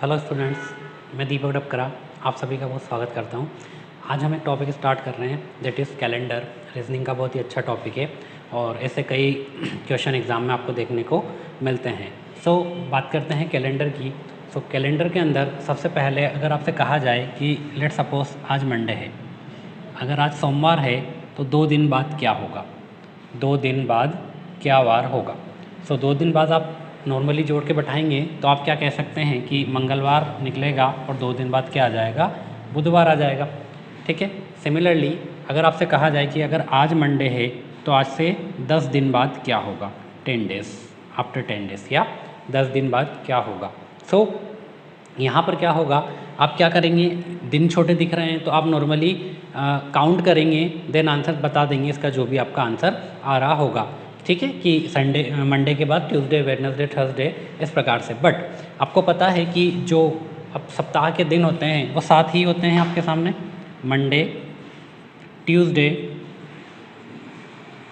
Hello students, मैं दीपक डबकरा आप सभी का बहुत स्वागत करता हूं। आज हम एक टॉपिक स्टार्ट कर रहे हैं दैट इज़ कैलेंडर। रीजनिंग का बहुत ही अच्छा टॉपिक है और ऐसे कई क्वेश्चन एग्ज़ाम में आपको देखने को मिलते हैं। बात करते हैं कैलेंडर की। कैलेंडर के अंदर सबसे पहले अगर आपसे कहा जाए कि लेट सपोज आज मंडे है, अगर आज सोमवार है तो 2 दिन बाद क्या होगा, 2 दिन बाद क्या वार होगा। 2 दिन बाद आप नॉर्मली जोड़ के बैठाएंगे तो आप क्या कह सकते हैं कि मंगलवार निकलेगा और 2 दिन बाद क्या आ जाएगा, बुधवार आ जाएगा। ठीक है। सिमिलरली अगर आपसे कहा जाए कि अगर आज मंडे है तो आज से 10 दिन बाद क्या होगा, 10 डेज़, आफ्टर 10 डेज़ या 10 दिन बाद क्या होगा। यहाँ पर क्या होगा, आप क्या करेंगे, दिन छोटे दिख रहे हैं तो आप नॉर्मली काउंट करेंगे, देन आंसर बता देंगे इसका जो भी आपका आंसर आ रहा होगा। ठीक है कि संडे, मंडे के बाद ट्यूसडे, वेडनेसडे, थर्सडे, इस प्रकार से। बट आपको पता है कि जो अब सप्ताह के दिन होते हैं वो 7 ही होते हैं आपके सामने, Monday, Tuesday,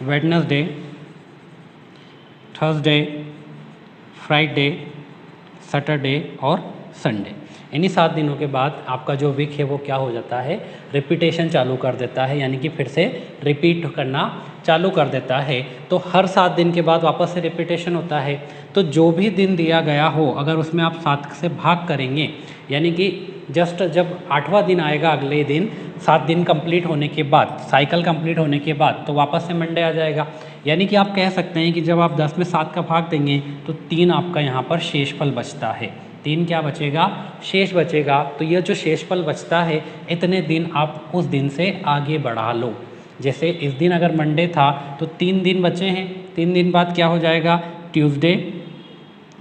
Wednesday, Thursday, Friday, Saturday और संडे। इन्हीं 7 दिनों के बाद आपका जो वीक है वो क्या हो जाता है, रिपीटेशन चालू कर देता है, यानी कि फिर से रिपीट करना चालू कर देता है। तो हर 7 दिन के बाद वापस से रिपीटेशन होता है। तो जो भी दिन दिया गया हो अगर उसमें आप 7 से भाग करेंगे, यानी कि जस्ट जब 8वां दिन आएगा अगले दिन, 7 दिन कंप्लीट होने के बाद, साइकिल कंप्लीट होने के बाद, तो वापस से मंडे आ जाएगा। यानी कि आप कह सकते हैं कि जब आप 10 में 7 का भाग देंगे तो 3 आपका यहाँ पर शेषफल बचता है। 3 क्या बचेगा, शेष बचेगा। तो यह जो शेषफल बचता है, इतने दिन आप उस दिन से आगे बढ़ा लो। जैसे इस दिन अगर मंडे था तो 3 दिन बचे हैं, 3 दिन बाद क्या हो जाएगा, ट्यूसडे,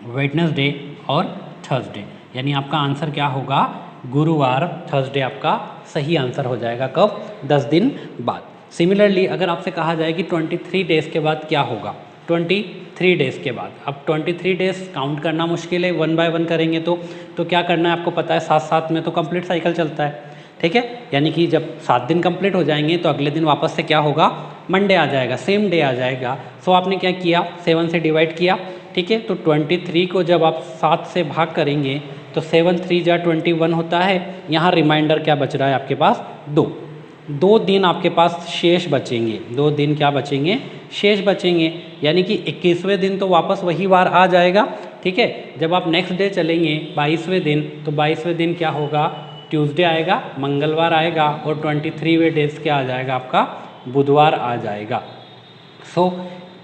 वेडनेसडे और थर्सडे, यानी आपका आंसर क्या होगा, गुरुवार, थर्सडे आपका सही आंसर हो जाएगा। कब, 10 दिन बाद। सिमिलरली अगर आपसे कहा जाए कि 23 डेज़ के बाद क्या होगा, 23 डेज़ के बाद, अब 23 डेज़ काउंट करना मुश्किल है, 1 बाय 1 करेंगे तो क्या करना है आपको पता है, 7-7 में तो कंप्लीट साइकिल चलता है। ठीक है, यानी कि जब 7 दिन कंप्लीट हो जाएंगे तो अगले दिन वापस से क्या होगा, मंडे आ जाएगा, सेम डे आ जाएगा। आपने क्या किया, 7 से डिवाइड किया। ठीक है, तो 23 को जब आप 7 से भाग करेंगे तो 7 3 जा 21 होता है। यहाँ रिमाइंडर क्या बच रहा है आपके पास, 2 दिन आपके पास शेष बचेंगे, 2 दिन क्या बचेंगे, शेष बचेंगे। यानी कि 21वें दिन तो वापस वही वार आ जाएगा। ठीक है, जब आप नेक्स्ट डे चलेंगे 22वें दिन, तो 22वें दिन क्या होगा, ट्यूसडे आएगा, मंगलवार आएगा और 23वें डेज क्या आ जाएगा आपका, बुधवार आ जाएगा।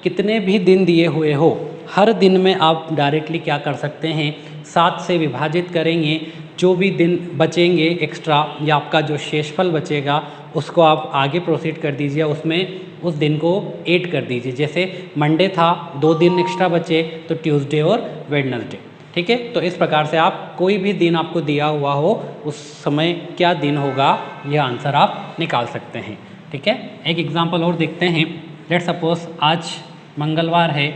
कितने भी दिन दिए हुए हो, हर दिन में आप डायरेक्टली क्या कर सकते हैं, 7 से विभाजित करेंगे। जो भी दिन बचेंगे एक्स्ट्रा या आपका जो शेषफल बचेगा उसको आप आगे प्रोसीड कर दीजिए, उसमें उस दिन को ऐड कर दीजिए। जैसे मंडे था, 2 दिन एक्स्ट्रा बचे तो ट्यूसडे और वेडनेसडे। ठीक है, तो इस प्रकार से आप कोई भी दिन आपको दिया हुआ हो उस समय क्या दिन होगा, यह आंसर आप निकाल सकते हैं। ठीक है, एक एग्जांपल और देखते हैं। लेट सपोज आज मंगलवार है,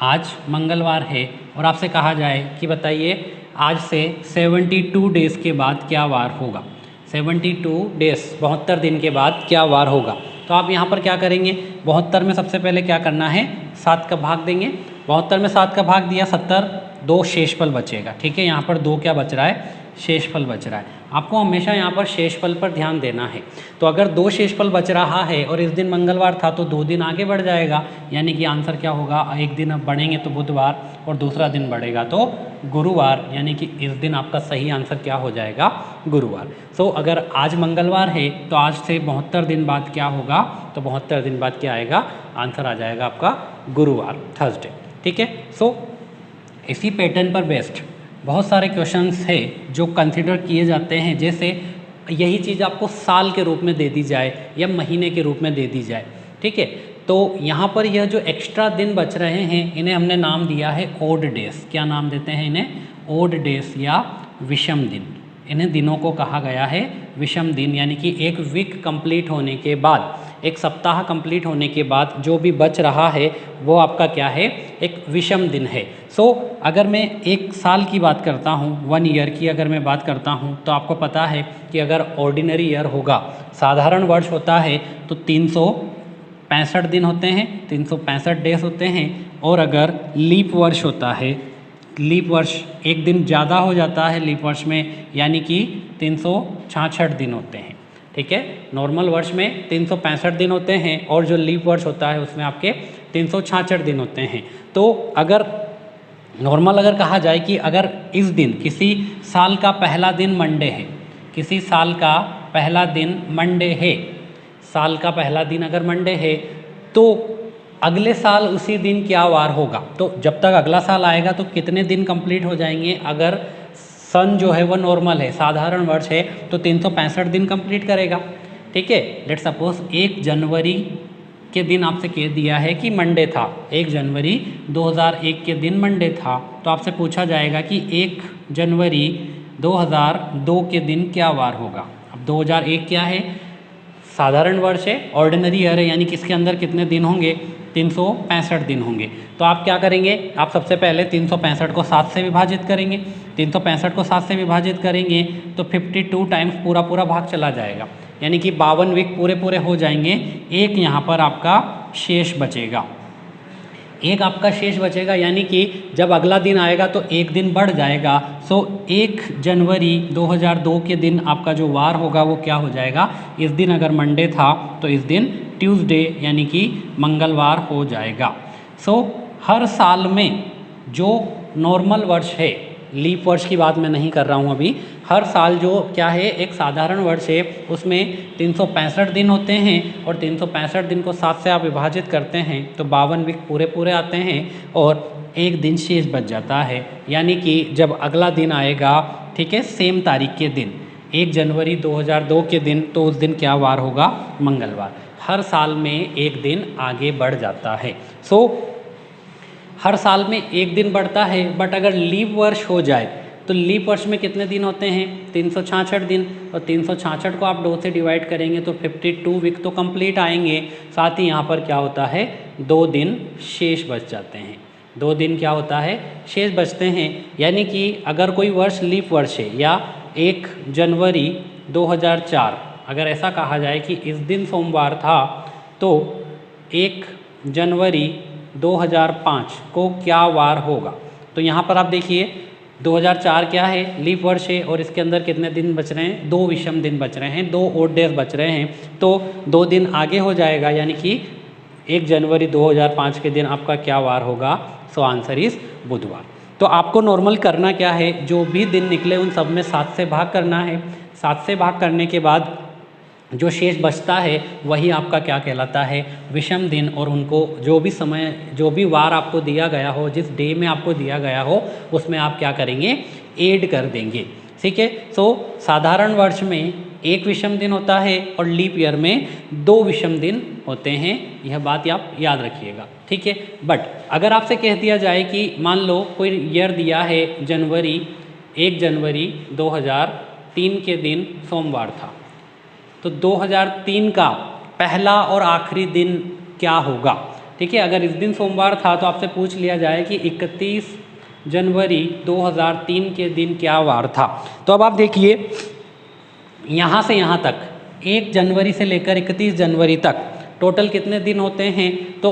आज मंगलवार है और आपसे कहा जाए कि बताइए आज से 72 डेज़ के बाद क्या वार होगा, 72 डेज़, 72 दिन के बाद क्या वार होगा। तो आप यहाँ पर क्या करेंगे, 72 में सबसे पहले क्या करना है, 7 का भाग देंगे। 72 में 7 का भाग दिया, 70, 2 शेषफल बचेगा। ठीक है, यहाँ पर 2 क्या बच रहा है, शेषफल बच रहा है। आपको हमेशा यहाँ पर शेषफल पर ध्यान देना है। तो अगर 2 शेषफल बच रहा है और इस दिन मंगलवार था तो 2 दिन आगे बढ़ जाएगा, यानी कि आंसर क्या होगा, एक दिन अब बढ़ेंगे तो बुधवार और दूसरा दिन बढ़ेगा तो गुरुवार, यानी कि इस दिन आपका सही आंसर क्या हो जाएगा, गुरुवार। अगर आज मंगलवार है तो आज से 72 दिन बाद क्या होगा, तो 72 दिन बाद क्या आएगा, आंसर आ जाएगा आपका गुरुवार, थर्सडे। ठीक है, इसी पैटर्न पर बेस्ड बहुत सारे क्वेश्चंस है जो कंसिडर किए जाते हैं। जैसे यही चीज़ आपको साल के रूप में दे दी जाए या महीने के रूप में दे दी जाए। ठीक है, तो यहाँ पर यह जो एक्स्ट्रा दिन बच रहे हैं इन्हें हमने नाम दिया है ओड डेज। क्या नाम देते हैं इन्हें, ओड डेज या विषम दिन। इन्हें दिनों को कहा गया है विषम दिन, यानी कि एक वीक कंप्लीट होने के बाद, एक सप्ताह कंप्लीट होने के बाद जो भी बच रहा है वो आपका क्या है, एक विषम दिन है। अगर मैं एक साल की बात करता हूँ, 1 ईयर की अगर मैं बात करता हूँ, तो आपको पता है कि अगर ऑर्डिनरी ईयर होगा, साधारण वर्ष होता है तो 365 दिन होते हैं, 365 डेज होते हैं। और अगर लीप वर्ष होता है लीप वर्ष एक दिन ज़्यादा हो जाता है लीप वर्ष में, यानी कि 366 दिन होते हैं। ठीक है, नॉर्मल वर्ष में 365 दिन होते हैं और जो लीप वर्ष होता है उसमें आपके 366 दिन होते हैं। तो अगर नॉर्मल अगर कहा जाए कि अगर इस दिन किसी साल का पहला दिन मंडे है, किसी साल का पहला दिन मंडे है, साल का पहला दिन अगर मंडे है तो अगले साल उसी दिन क्या वार होगा। तो जब तक अगला साल आएगा तो कितने दिन कंप्लीट हो जाएंगे। अगर सन जो है वो नॉर्मल है, साधारण वर्ष है, तो 365 दिन कंप्लीट करेगा। ठीक है, लेट सपोज 1 जनवरी के दिन आपसे कह दिया है कि मंडे था, 1 जनवरी 2001 के दिन मंडे था, तो आपसे पूछा जाएगा कि 1 जनवरी 2002 के दिन क्या वार होगा। अब 2001 क्या है, साधारण वर्ष है, ऑर्डिनरी ईयर है, यानी कि इसके अंदर कितने दिन होंगे, 365 दिन होंगे। तो आप क्या करेंगे, आप सबसे पहले 365 को 7 से विभाजित करेंगे। 365 को 7 से विभाजित करेंगे तो 52 टाइम्स पूरा पूरा भाग चला जाएगा, यानी कि 52 वीक पूरे पूरे हो जाएंगे। एक यहाँ पर आपका शेष बचेगा, एक आपका शेष बचेगा, यानी कि जब अगला दिन आएगा तो एक दिन बढ़ जाएगा। सो 1 जनवरी 2002 के दिन आपका जो वार होगा वो क्या हो जाएगा, इस दिन अगर मंडे था तो इस दिन ट्यूसडे यानी कि मंगलवार हो जाएगा। सो हर साल में जो नॉर्मल वर्ष है, लीप वर्ष की बात मैं नहीं कर रहा हूँ अभी, हर साल जो क्या है एक साधारण वर्ष है उसमें 365 दिन होते हैं और 365 दिन को 7 से आप विभाजित करते हैं तो 52 वीक पूरे पूरे आते हैं और एक दिन शेष बच जाता है, यानी कि जब अगला दिन आएगा, ठीक है, सेम तारीख के दिन 1 जनवरी 2002 के दिन, तो उस दिन क्या वार होगा, मंगलवार। हर साल में एक दिन आगे बढ़ जाता है। सो हर साल में एक दिन बढ़ता है, बट अगर लीप वर्ष हो जाए तो लीप वर्ष में कितने दिन होते हैं, 366 दिन, और 366 को आप 2 से डिवाइड करेंगे तो 52 वीक तो कंप्लीट आएंगे। साथ ही यहाँ पर क्या होता है, 2 दिन शेष बच जाते हैं, 2 दिन क्या होता है, शेष बचते हैं। यानी कि अगर कोई वर्ष लीप वर्ष है या 1 जनवरी 2004 अगर ऐसा कहा जाए कि इस दिन सोमवार था तो 1 जनवरी 2005 को क्या वार होगा। तो यहाँ पर आप देखिए 2004 क्या है, लीप वर्ष है और इसके अंदर कितने दिन बच रहे हैं, 2 विषम दिन बच रहे हैं, 2 ओड डेज बच रहे हैं, तो 2 दिन आगे हो जाएगा, यानी कि 1 जनवरी 2005 के दिन आपका क्या वार होगा। सो आंसर इज बुधवार। तो आपको नॉर्मल करना क्या है, जो भी दिन निकले उन सब में 7 से भाग करना है। 7 से भाग करने के बाद जो शेष बचता है वही आपका क्या कहलाता है, विषम दिन, और उनको जो भी समय, जो भी वार आपको दिया गया हो, जिस डे में आपको दिया गया हो, उसमें आप क्या करेंगे, ऐड कर देंगे। ठीक है, सो साधारण वर्ष में 1 विषम दिन होता है और लीप ईयर में 2 विषम दिन होते हैं, यह बात आप याद रखिएगा। ठीक है, बट अगर आपसे कह दिया जाए कि मान लो कोई ईयर दिया है जनवरी, 1 जनवरी 2003 के दिन सोमवार था, तो 2003 का पहला और आखिरी दिन क्या होगा। ठीक है, अगर इस दिन सोमवार था तो आपसे पूछ लिया जाए कि 31 जनवरी 2003 के दिन क्या वार था। तो अब आप देखिए यहाँ से यहाँ तक 1 जनवरी से लेकर 31 जनवरी तक टोटल कितने दिन होते हैं। तो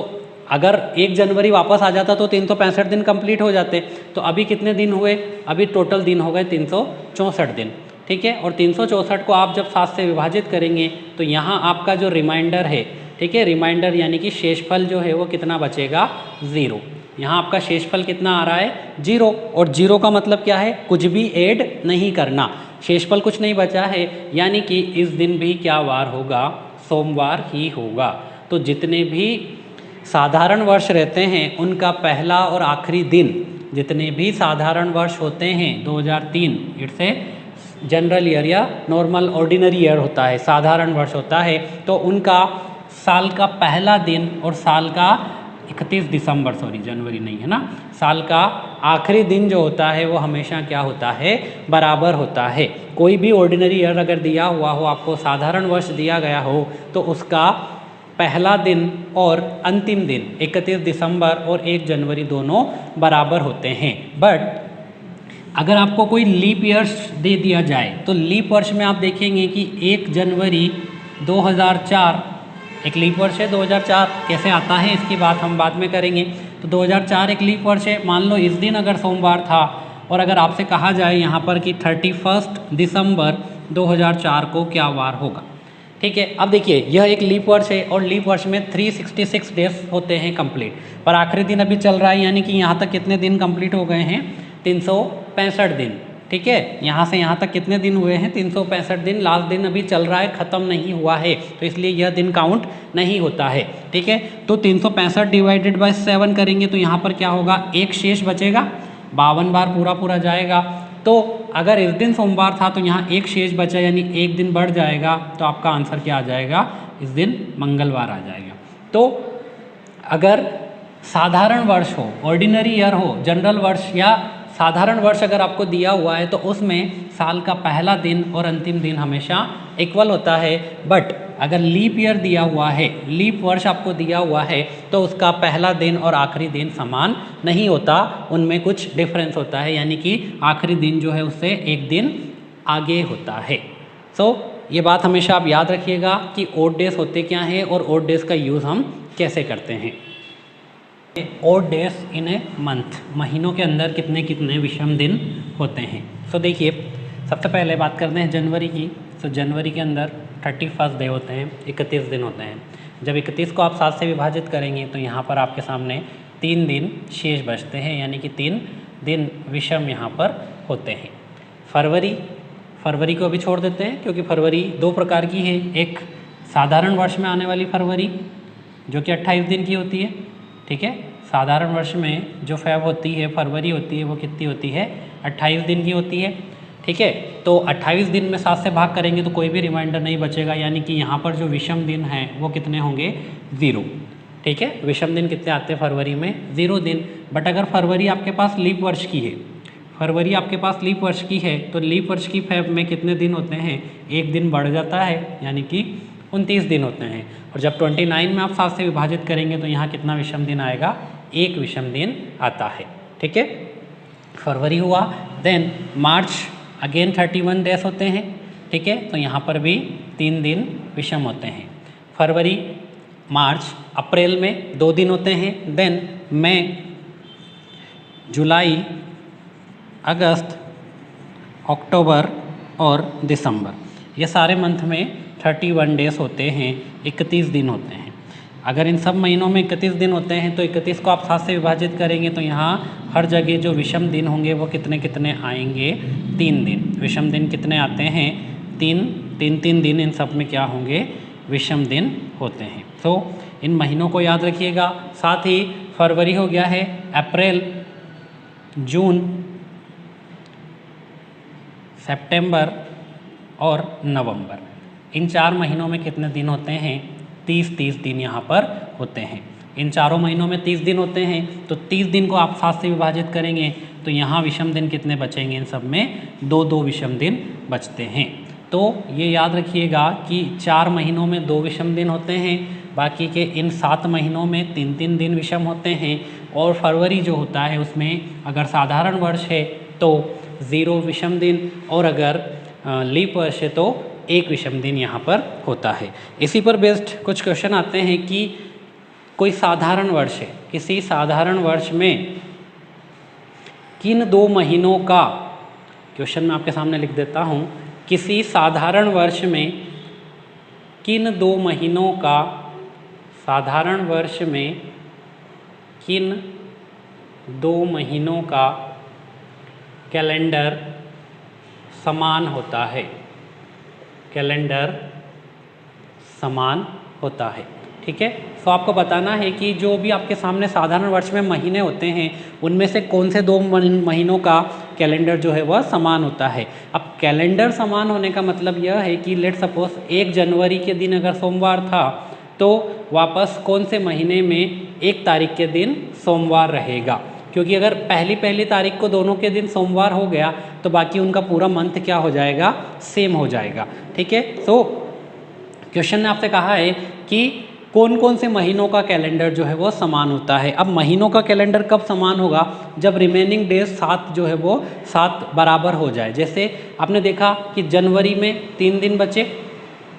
अगर 1 जनवरी वापस आ जाता तो 365 दिन कंप्लीट हो जाते। तो अभी कितने दिन हुए, अभी टोटल दिन हो गए 364 दिन। ठीक है, और 364 को आप जब 7 से विभाजित करेंगे तो यहाँ आपका जो रिमाइंडर है, ठीक है, रिमाइंडर यानी कि शेषफल जो है वो कितना बचेगा, 0। यहाँ आपका शेषफल कितना आ रहा है, 0, और 0 का मतलब क्या है, कुछ भी ऐड नहीं करना, शेषफल कुछ नहीं बचा है, यानी कि इस दिन भी क्या वार होगा, सोमवार ही होगा। तो जितने भी साधारण वर्ष रहते हैं उनका पहला और आखिरी दिन, जितने भी साधारण वर्ष होते हैं 2003, इट्स ए जनरल ईयर या नॉर्मल ऑर्डिनरी ईयर होता है, साधारण वर्ष होता है, तो उनका साल का पहला दिन और साल का 31 दिसंबर, सॉरी जनवरी नहीं है ना, साल का आखिरी दिन जो होता है वो हमेशा क्या होता है, बराबर होता है। कोई भी ऑर्डिनरी ईयर अगर दिया हुआ हो, आपको साधारण वर्ष दिया गया हो, तो उसका पहला दिन और अंतिम दिन 31 दिसंबर और 1 जनवरी दोनों बराबर होते हैं। बट अगर आपको कोई लीप ईयर्स दे दिया जाए तो लीप वर्ष में आप देखेंगे कि 1 जनवरी 2004 एक लीप वर्ष है, 2004 कैसे आता है इसकी बात हम बाद में करेंगे। तो 2004 एक लीप वर्ष है। मान लो इस दिन अगर सोमवार था और अगर आपसे कहा जाए यहाँ पर कि 31 दिसंबर 2004 को क्या वार होगा, ठीक है। अब देखिए यह एक लीप वर्ष है और लीप वर्ष में 366 डेज होते हैं कंप्लीट, पर आखिरी दिन अभी चल रहा है, यानी कि यहाँ तक कितने दिन कंप्लीट हो गए हैं, 365 दिन, ठीक है। यहाँ से यहाँ तक कितने दिन हुए हैं, 365 दिन। लास्ट दिन अभी चल रहा है, ख़त्म नहीं हुआ है, तो इसलिए यह दिन काउंट नहीं होता है, ठीक है। तो 365 डिवाइडेड बाय 7 करेंगे तो यहाँ पर क्या होगा, एक शेष बचेगा, 52 बार पूरा जाएगा। तो अगर इस दिन सोमवार था तो यहाँ एक शेष बचा, यानी एक दिन बढ़ जाएगा, तो आपका आंसर क्या आ जाएगा, इस दिन मंगलवार आ जाएगा। तो अगर साधारण वर्ष हो, ऑर्डिनरी ईयर हो, जनरल वर्ष या साधारण वर्ष अगर आपको दिया हुआ है तो उसमें साल का पहला दिन और अंतिम दिन हमेशा इक्वल होता है। बट अगर लीप ईयर दिया हुआ है, लीप वर्ष आपको दिया हुआ है, तो उसका पहला दिन और आखिरी दिन समान नहीं होता, उनमें कुछ डिफरेंस होता है, यानी कि आखिरी दिन जो है उससे एक दिन आगे होता है। सो ये बात हमेशा आप याद रखिएगा कि ओड डेज होते क्या हैं और ओड डेज का यूज़ हम कैसे करते हैं। Odd days in a month, महीनों के अंदर कितने कितने विषम दिन होते हैं। सो देखिए सबसे पहले बात करते हैं जनवरी की। तो जनवरी के अंदर 31 डे होते हैं, 31 दिन होते हैं। जब 31 को आप 7 से विभाजित करेंगे तो यहाँ पर आपके सामने 3 दिन शेष बचते हैं, यानी कि 3 दिन विषम यहाँ पर होते हैं। फरवरी को अभी छोड़ देते हैं क्योंकि फरवरी 2 प्रकार की है, एक साधारण वर्ष में आने वाली फरवरी जो कि 28 दिन की होती है, ठीक है। साधारण वर्ष में जो फेब होती है, फरवरी होती है, वो कितनी होती है, 28 दिन की होती है, ठीक है। तो 28 दिन में 7 से भाग करेंगे तो कोई भी रिमाइंडर नहीं बचेगा, यानी कि यहाँ पर जो विषम दिन हैं वो कितने होंगे, 0, ठीक है। विषम दिन कितने आते हैं फरवरी में, 0 दिन। बट अगर फरवरी आपके पास लीप वर्ष की है, फरवरी आपके पास लीप वर्ष की है, तो लीप वर्ष की फेब में कितने दिन होते हैं, एक दिन बढ़ जाता है, यानी कि 29 दिन होते हैं। और जब 29 में आप 7 से विभाजित करेंगे तो यहाँ कितना विषम दिन आएगा, एक विषम दिन आता है, ठीक है। फरवरी हुआ, देन मार्च अगेन 31 डेज होते हैं, ठीक है। तो यहाँ पर भी 3 दिन विषम होते हैं। फरवरी, मार्च, अप्रैल में 2 दिन होते हैं, देन मई, जुलाई, अगस्त, अक्टूबर और दिसंबर, ये सारे मंथ में 31 डेज होते हैं, 31 दिन होते हैं। अगर इन सब महीनों में 31 दिन होते हैं तो 31 को आप 7 से विभाजित करेंगे तो यहाँ हर जगह जो विषम दिन होंगे वो कितने कितने आएंगे, 3 दिन। विषम दिन कितने आते हैं, 3 दिन, इन सब में क्या होंगे, विषम दिन होते हैं। तो इन महीनों को याद रखिएगा। साथ ही फरवरी हो गया है, अप्रैल, जून, सितंबर और नवंबर, इन 4 महीनों में कितने दिन होते हैं, 30 दिन यहाँ पर होते हैं। इन चारों महीनों में 30 दिन होते हैं, तो 30 दिन को आप 7 से विभाजित करेंगे तो यहाँ विषम दिन कितने बचेंगे, इन सब में 2 विषम दिन बचते हैं। तो ये याद रखिएगा कि 4 महीनों में 2 विषम दिन होते हैं, बाकी के इन 7 महीनों में 3 दिन विषम होते हैं। और फरवरी जो होता है उसमें अगर साधारण वर्ष है तो 0 विषम दिन, और अगर लीप वर्ष है तो 1 विषम दिन यहाँ पर होता है। इसी पर बेस्ड कुछ क्वेश्चन आते हैं कि कोई साधारण वर्ष है, किसी साधारण वर्ष में किन 2 महीनों का, क्वेश्चन मैं आपके सामने लिख देता हूँ, किसी साधारण वर्ष में किन 2 महीनों का, साधारण वर्ष में किन 2 महीनों का कैलेंडर समान होता है, कैलेंडर समान होता है, ठीक है। तो आपको बताना है कि जो भी आपके सामने साधारण वर्ष में महीने होते हैं उनमें से कौन से 2 महीनों का कैलेंडर जो है वह समान होता है। अब कैलेंडर समान होने का मतलब यह है कि लेट सपोज 1 जनवरी के दिन अगर सोमवार था तो वापस कौन से महीने में 1 तारीख के दिन सोमवार रहेगा, क्योंकि अगर पहली तारीख को दोनों के दिन सोमवार हो गया तो बाकी उनका पूरा मंथ क्या हो जाएगा, सेम हो जाएगा, ठीक है। तो क्वेश्चन ने आपसे कहा है कि कौन कौन से महीनों का कैलेंडर जो है वो समान होता है। अब महीनों का कैलेंडर कब समान होगा, जब रिमेनिंग डेज 7 जो है वो 7 बराबर हो जाए। जैसे आपने देखा कि जनवरी में 3 दिन बचे,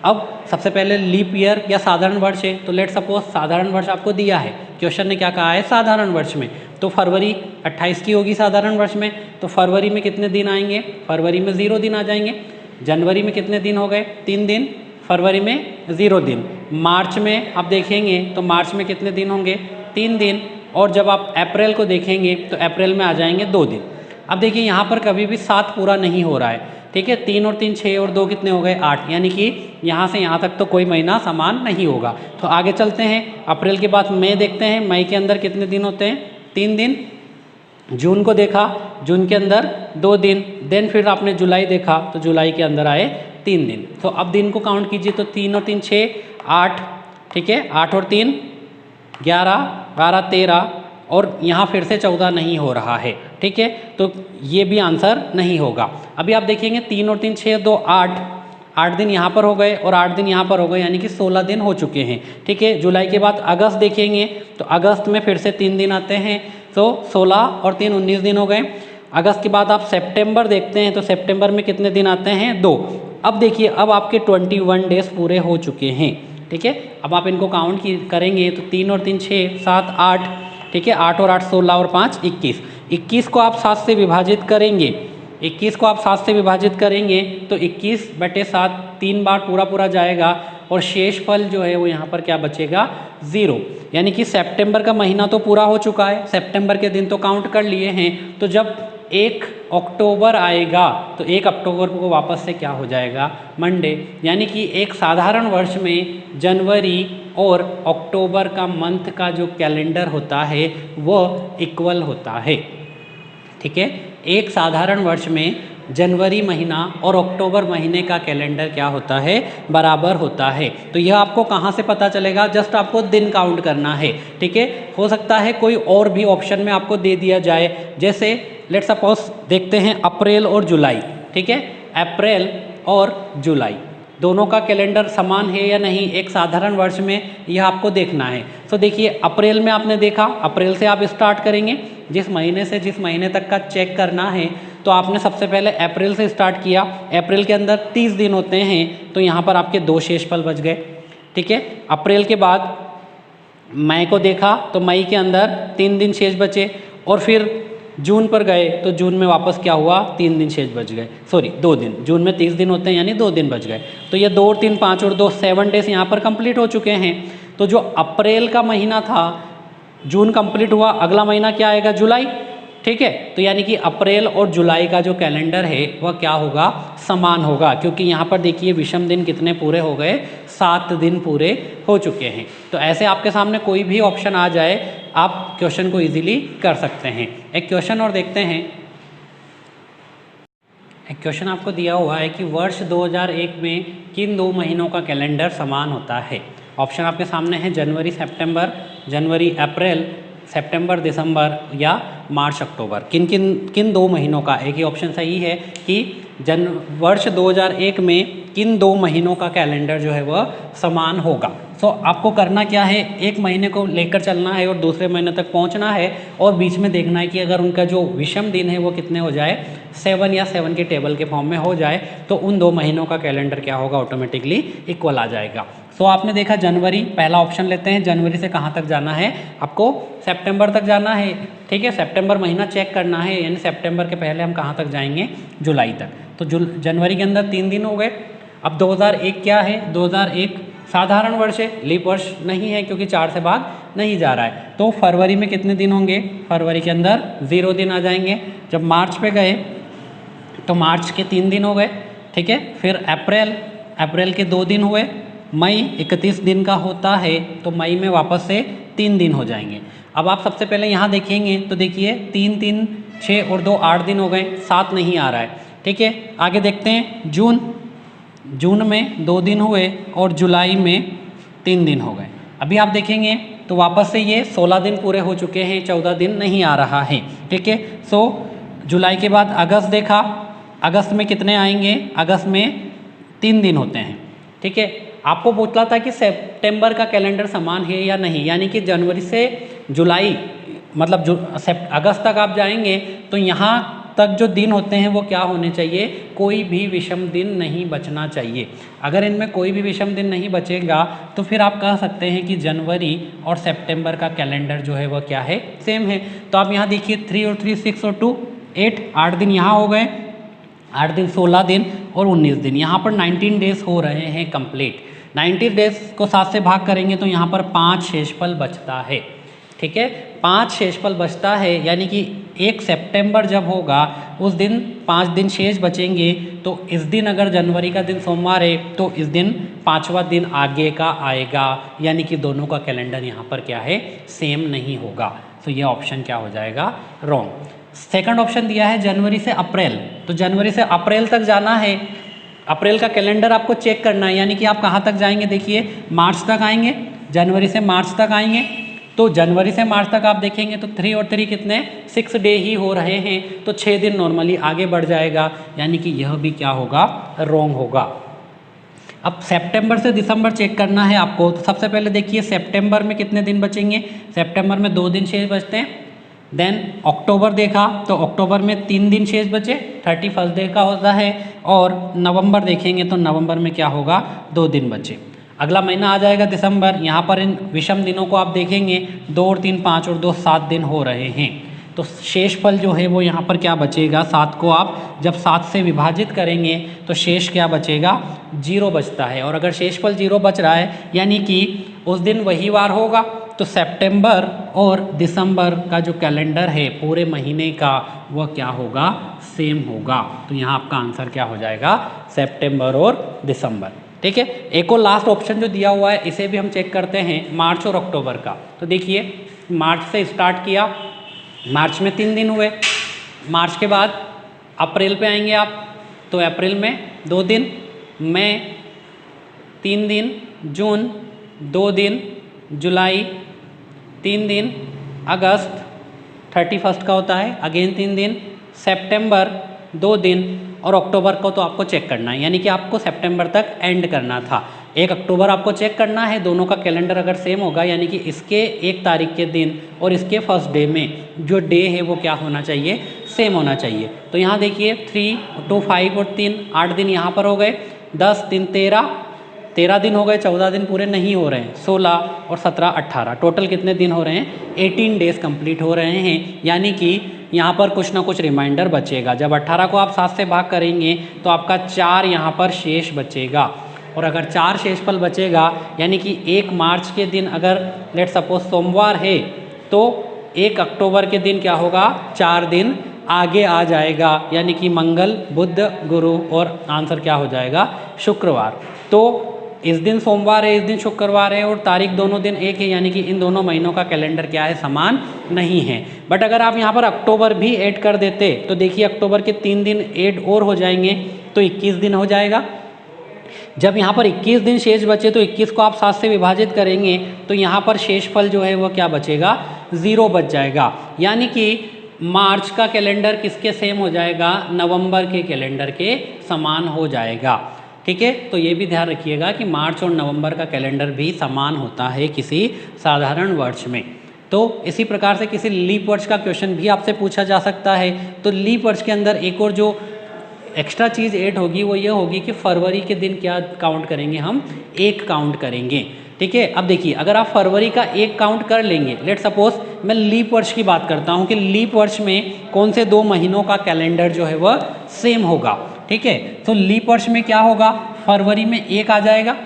अब सबसे पहले लीप ईयर या साधारण वर्ष है, तो लेट सपोज साधारण वर्ष आपको दिया है, क्वेश्चन ने क्या कहा है साधारण वर्ष में, तो फरवरी 28 की होगी साधारण वर्ष में, तो फरवरी में कितने दिन आएंगे, फरवरी में 0 दिन आ जाएंगे। जनवरी में कितने दिन हो गए, 3 दिन, फरवरी में 0 दिन। मार्च में आप देखेंगे तो मार्च में कितने दिन होंगे, 3 दिन, और जब आप अप्रैल को देखेंगे तो अप्रैल में आ जाएंगे 2 दिन। अब देखिए यहाँ पर कभी भी 7 पूरा नहीं हो रहा है, ठीक है, 3 और 3 6 और 2 कितने हो गए 8, यानी कि यहाँ से यहाँ तक तो कोई महीना समान नहीं होगा। तो आगे चलते हैं, अप्रैल के बाद मई देखते हैं, मई के अंदर कितने दिन होते हैं, 3 दिन। जून को देखा, जून के अंदर 2 दिन, देन फिर आपने जुलाई देखा तो जुलाई के अंदर आए 3 दिन। तो अब दिन को काउंट कीजिए, तो 3 और 3 6 8, ठीक है, 8 और 3 11 12 13, और यहाँ फिर से 14 नहीं हो रहा है, ठीक है, तो ये भी आंसर नहीं होगा। अभी आप देखेंगे 3 और 3 6 2 8, 8 दिन यहाँ पर हो गए और 8 दिन यहाँ पर हो गए, यानी कि 16 दिन हो चुके हैं, ठीक है। जुलाई के बाद अगस्त देखेंगे तो अगस्त में फिर से 3 दिन आते हैं, तो 16 और 3 19 दिन हो गए। अगस्त के बाद आप सितंबर देखते हैं तो सितंबर में कितने दिन आते हैं, 2। अब देखिए अब आपके 21 डेज पूरे हो चुके हैं, ठीक है। अब आप इनको काउंट करेंगे तो 3 और 3 6 7 8, ठीक है, 8 और 8 16 और 5 21। 21 को आप 7 से विभाजित करेंगे, 21 को आप 7 से विभाजित करेंगे तो 21/7 3 बार पूरा पूरा जाएगा, और शेष फल जो है वो यहाँ पर क्या बचेगा, 0। यानी कि सितंबर का महीना तो पूरा हो चुका है, सितंबर के दिन तो काउंट कर लिए हैं, तो जब 1 अक्टूबर आएगा तो 1 अक्टूबर को वापस से क्या हो जाएगा, मंडे। यानी कि एक साधारण वर्ष में जनवरी और अक्टूबर का मंथ का जो कैलेंडर होता है वह इक्वल होता है, ठीक है। एक साधारण वर्ष में जनवरी महीना और अक्टूबर महीने का कैलेंडर क्या होता है, बराबर होता है। तो यह आपको कहाँ से पता चलेगा, जस्ट आपको दिन काउंट करना है, ठीक है। हो सकता है कोई और भी ऑप्शन में आपको दे दिया जाए, जैसे लेट्स सपोज देखते हैं अप्रैल और जुलाई, ठीक है, अप्रैल और जुलाई दोनों का कैलेंडर समान है या नहीं एक साधारण वर्ष में, यह आपको देखना है। तो देखिए अप्रैल में आपने देखा, अप्रैल से आप स्टार्ट करेंगे, जिस महीने से जिस महीने तक का चेक करना है, तो आपने सबसे पहले अप्रैल से स्टार्ट किया। अप्रैल के अंदर 30 दिन होते हैं, तो यहाँ पर आपके 2 शेषफल बच गए, ठीक है। अप्रैल के बाद मई को देखा तो मई के अंदर 3 दिन शेष बचे, और फिर जून पर गए तो जून में वापस क्या हुआ, 3 दिन शेष बच गए, सॉरी 2 दिन। जून में 30 दिन होते हैं यानी 2 दिन बच गए। तो ये 2 और 3 5 और 2 7 डेज यहाँ पर कंप्लीट हो चुके हैं। तो जो अप्रैल का महीना था, जून कंप्लीट हुआ, अगला महीना क्या आएगा, जुलाई, ठीक है। तो यानी कि अप्रैल और जुलाई का जो कैलेंडर है वह क्या होगा, समान होगा, क्योंकि यहाँ पर देखिए विषम दिन कितने पूरे हो गए, 7 दिन पूरे हो चुके हैं। तो ऐसे आपके सामने कोई भी ऑप्शन आ जाए, आप क्वेश्चन को इजीली कर सकते हैं। एक क्वेश्चन और देखते हैं। एक क्वेश्चन आपको दिया हुआ है कि वर्ष 2001 में किन 2 महीनों का कैलेंडर समान होता है। ऑप्शन आपके सामने है जनवरी सितंबर, जनवरी अप्रैल, सितंबर दिसंबर या मार्च अक्टूबर। किन 2 महीनों का, एक ही ऑप्शन सही है कि वर्ष 2001 में किन 2 महीनों का कैलेंडर जो है वह समान होगा। तो आपको करना क्या है, एक महीने को लेकर चलना है और दूसरे महीने तक पहुंचना है, और बीच में देखना है कि अगर उनका जो विषम दिन है वो कितने हो जाए, 7 या 7 के टेबल के फॉर्म में हो जाए, तो उन 2 महीनों का कैलेंडर क्या होगा, ऑटोमेटिकली इक्वल आ जाएगा। सो आपने देखा जनवरी, पहला ऑप्शन लेते हैं। जनवरी से कहाँ तक जाना है, आपको सितंबर तक जाना है, ठीक है। सितंबर महीना चेक करना है, यानी सितंबर के पहले हम कहाँ तक जाएंगे, जुलाई तक। तो जनवरी के अंदर 3 दिन हो गए। अब 2001 क्या है, 2001 साधारण वर्ष है, लीप वर्ष नहीं है क्योंकि 4 से भाग नहीं जा रहा है। तो फरवरी में कितने दिन होंगे, फरवरी के अंदर 0 दिन आ जाएंगे। जब मार्च पे गए तो मार्च के 3 दिन हो गए, ठीक है। फिर अप्रैल के 2 दिन हुए। मई 31 दिन का होता है, तो मई में वापस से 3 दिन हो जाएंगे। अब आप सबसे पहले यहाँ देखेंगे तो देखिए 3 3 6 और 2 8 दिन हो गए, 7 नहीं आ रहा है, ठीक है। आगे देखते हैं जून में 2 दिन हुए और जुलाई में 3 दिन हो गए। अभी आप देखेंगे तो वापस से ये 16 दिन पूरे हो चुके हैं, 14 दिन नहीं आ रहा है, ठीक है। सो जुलाई के बाद अगस्त देखा, अगस्त में कितने आएंगे, अगस्त में 3 दिन होते हैं, ठीक है। आपको पूछना था कि सितंबर का कैलेंडर समान है या नहीं, यानी कि जनवरी से जुलाई मतलब अगस्त तक आप जाएंगे तो यहाँ तक जो दिन होते हैं वो क्या होने चाहिए, कोई भी विषम दिन नहीं बचना चाहिए। अगर इनमें कोई भी विषम दिन नहीं बचेगा तो फिर आप कह सकते हैं कि जनवरी और सितंबर का कैलेंडर जो है वो क्या है, सेम है। तो आप यहाँ देखिए 3 और 3 6 और 2 8, 8 दिन यहाँ हो गए, 8 दिन 16 दिन और 19 दिन, यहाँ पर 19 डेज हो रहे हैं कंप्लीट। 90 डेज को 7 से भाग करेंगे तो यहाँ पर 5 शेषफल बचता है। ठीक है, 5 शेषफल बचता है, यानी कि 1 सितंबर जब होगा उस दिन 5 दिन शेष बचेंगे। तो इस दिन अगर जनवरी का दिन सोमवार है तो इस दिन 5वां दिन आगे का आएगा, यानी कि दोनों का कैलेंडर यहाँ पर क्या है, सेम नहीं होगा। तो ये ऑप्शन क्या हो जाएगा, रॉन्ग। सेकंड ऑप्शन दिया है जनवरी से अप्रैल, तो जनवरी से अप्रैल तक जाना है, अप्रैल का कैलेंडर आपको चेक करना है, यानी कि आप कहाँ तक जाएंगे, देखिए मार्च तक आएंगे, जनवरी से मार्च तक आएंगे। तो जनवरी से मार्च तक आप देखेंगे तो 3 और 3 कितने, 6 डे ही हो रहे हैं, तो 6 दिन नॉर्मली आगे बढ़ जाएगा, यानी कि यह भी क्या होगा, रॉन्ग होगा। अब सितंबर से दिसंबर चेक करना है आपको, तो सबसे पहले देखिए सितंबर में कितने दिन बचेंगे, सितंबर में 2 दिन शेष बचते हैं। देन अक्टूबर देखा तो अक्टूबर में 3 दिन शेष बचे, 31 डे का होता है। और नवंबर देखेंगे तो नवंबर में क्या होगा, 2 दिन बचे। अगला महीना आ जाएगा दिसंबर, यहाँ पर इन विषम दिनों को आप देखेंगे 2 और 3 5 और 2 7 दिन हो रहे हैं। तो शेषफल जो है वो यहाँ पर क्या बचेगा, 7 को आप जब 7 से विभाजित करेंगे तो शेष क्या बचेगा, 0 बचता है। और अगर शेषफल 0 बच रहा है यानी कि उस दिन वही वार होगा, तो सितंबर और दिसंबर का जो कैलेंडर है पूरे महीने का वह क्या होगा, सेम होगा। तो यहाँ आपका आंसर क्या हो जाएगा, सितंबर और दिसंबर। ठीक है, एक और लास्ट ऑप्शन जो दिया हुआ है इसे भी हम चेक करते हैं, मार्च और अक्टूबर का। तो देखिए मार्च से स्टार्ट किया, मार्च में 3 दिन हुए, मार्च के बाद अप्रैल पे आएंगे आप, तो अप्रैल में 2 दिन, मई 3 दिन, जून 2 दिन, जुलाई 3 दिन, अगस्त 31 का होता है अगेन 3 दिन, सितंबर 2 दिन और अक्टूबर को तो आपको चेक करना है, यानी कि आपको सितंबर तक एंड करना था। 1 अक्टूबर आपको चेक करना है, दोनों का कैलेंडर अगर सेम होगा यानी कि इसके 1 तारीख के दिन और इसके फर्स्ट डे में जो डे है वो क्या होना चाहिए, सेम होना चाहिए। तो यहाँ देखिए 3 2 5 और 3 8 दिन यहाँ पर हो गए, 10 3 13 दिन हो गए, 14 दिन पूरे नहीं हो रहे हैं, 16 और 17 18, टोटल कितने दिन हो रहे हैं, 18 डेज कंप्लीट हो रहे हैं। यानी कि यहाँ पर कुछ ना कुछ रिमाइंडर बचेगा। जब 18 को आप 7 से भाग करेंगे तो आपका 4 यहाँ पर शेष बचेगा, और अगर 4 शेषफल बचेगा यानी कि 1 मार्च के दिन अगर लेट सपोज सोमवार है तो 1 अक्टूबर के दिन क्या होगा, 4 दिन आगे आ जाएगा, यानी कि मंगल बुध गुरु और आंसर क्या हो जाएगा, शुक्रवार। तो इस दिन सोमवार है, इस दिन शुक्रवार है और तारीख दोनों दिन एक है, यानी कि इन दोनों महीनों का कैलेंडर क्या है, समान नहीं है। बट अगर आप यहाँ पर अक्टूबर भी ऐड कर देते तो देखिए अक्टूबर के 3 दिन ऐड और हो जाएंगे तो 21 दिन हो जाएगा। जब यहाँ पर 21 दिन शेष बचे तो 21 को आप 7 से विभाजित करेंगे तो यहाँ पर शेषफल जो है वो क्या बचेगा, 0 बच जाएगा। यानी कि मार्च का कैलेंडर किसके सेम हो जाएगा, नवंबर के कैलेंडर के समान हो जाएगा। ठीक है, तो ये भी ध्यान रखिएगा कि मार्च और नवंबर का कैलेंडर भी समान होता है किसी साधारण वर्ष में। तो इसी प्रकार से किसी लीप वर्ष का क्वेश्चन भी आपसे पूछा जा सकता है। तो लीप वर्ष के अंदर एक और जो एक्स्ट्रा चीज़ ऐड होगी वो ये होगी कि फरवरी के दिन क्या काउंट करेंगे, हम 1 काउंट करेंगे। ठीक है, अब देखिए अगर आप फरवरी का 1 काउंट कर लेंगे, लेट सपोज मैं लीप वर्ष की बात करता हूँ कि लीप वर्ष में कौन से 2 महीनों का कैलेंडर जो है वह सेम होगा। ठीक है, तो लीप वर्ष में क्या होगा, फरवरी में 1 आ जाएगा,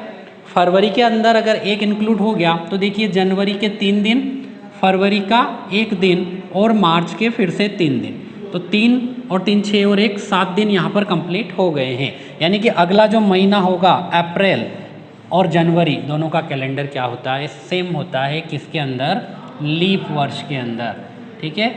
फरवरी के अंदर अगर 1 इंक्लूड हो गया तो देखिए जनवरी के 3 दिन, फरवरी का 1 दिन और मार्च के फिर से 3 दिन, तो 3 और 3 6 और 1 7 दिन यहाँ पर कंप्लीट हो गए हैं। यानी कि अगला जो महीना होगा अप्रैल और जनवरी दोनों का कैलेंडर क्या होता है, सेम होता है किसके अंदर, लीप वर्ष के अंदर। ठीक है,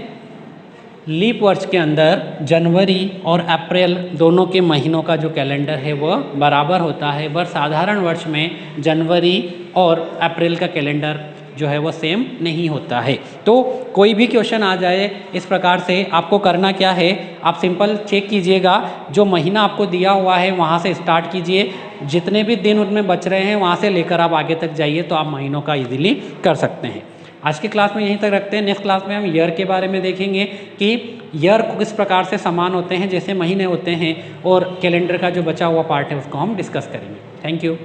लीप वर्ष के अंदर जनवरी और अप्रैल दोनों के महीनों का जो कैलेंडर है वह बराबर होता है, पर साधारण वर्ष में जनवरी और अप्रैल का कैलेंडर जो है वो सेम नहीं होता है। तो कोई भी क्वेश्चन आ जाए इस प्रकार से आपको करना क्या है, आप सिंपल चेक कीजिएगा, जो महीना आपको दिया हुआ है वहाँ से स्टार्ट कीजिए, जितने भी दिन उनमें बच रहे हैं वहाँ से लेकर आप आगे तक जाइए तो आप महीनों का इजीली कर सकते हैं। आज की क्लास में यहीं तक रखते हैं। नेक्स्ट क्लास में हम ईयर के बारे में देखेंगे कि ईयर को किस प्रकार से समान होते हैं जैसे महीने होते हैं, और कैलेंडर का जो बचा हुआ पार्ट है उसको हम डिस्कस करेंगे। Thank you.